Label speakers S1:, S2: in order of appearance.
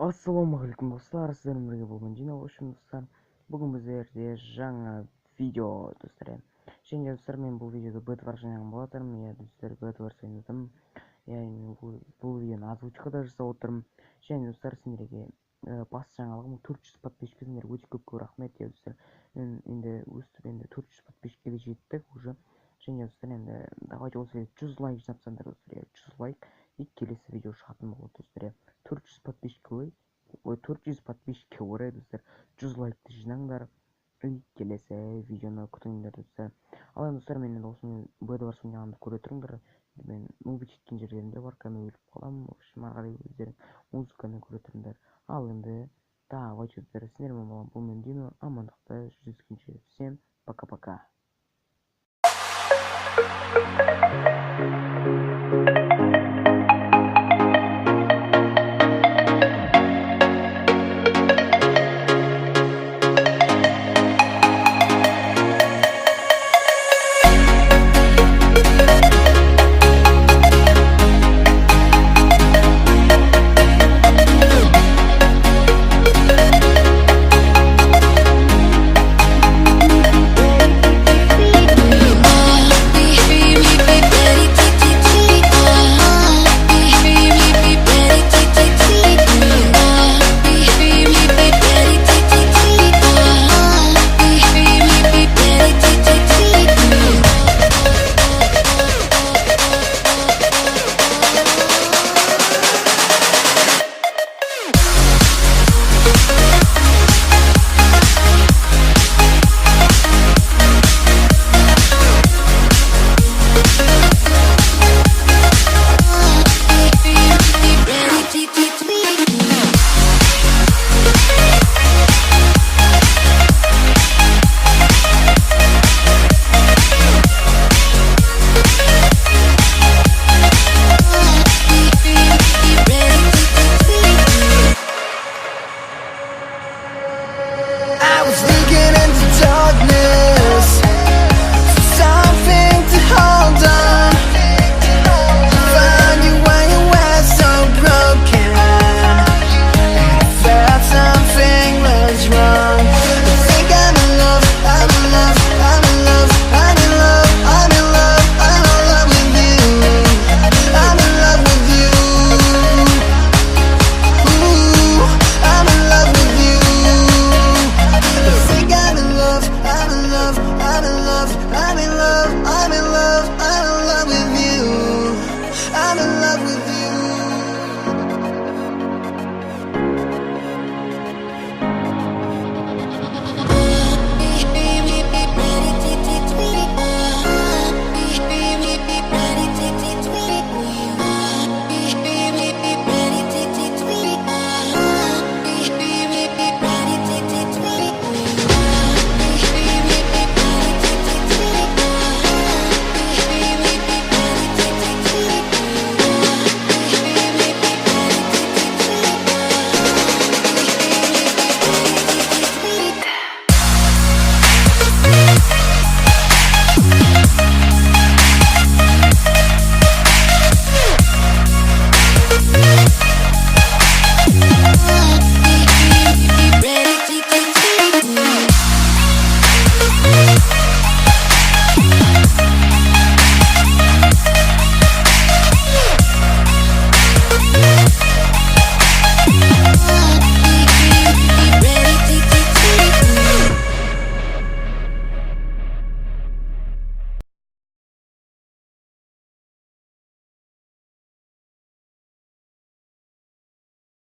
S1: Ассалаумағалейкум достар, сіздермен бірге болған жинау үшін достар. Бүгін біздерде жаңа видео достар. Және достар, мен бұл видеода бета версияны болатырмын. Я достар бета версияны яғни бұл видеоны озвучкада жасап отырмын. Және достар, сендерге бас жаңалығым 400 подписчик, сендер өте көп рахмет достар. Енді өстіп енді 400 подписчикке де жеттік уже. Және достар, енді давайте осы 100 лайк жинапсаңдар достар, 100 лайк и келесі видео шығатын болады достар. 400 подписчикке орай достар, 100 лайкты жинаңдар и келесі видеоны күтіңдер достар. Ал енді достар, мен енді осыны бета версияны көре тұрыңдар. Мен музыка жеткен жерлерінде бар, кәне өліп қаламын. В общем, ары қарай өздерің музыканы көре тұрыңдар. Ал енді давайте достар, сіздермен болған бұл мен Дино, амандықта жүздескенше. Всем пока-пока.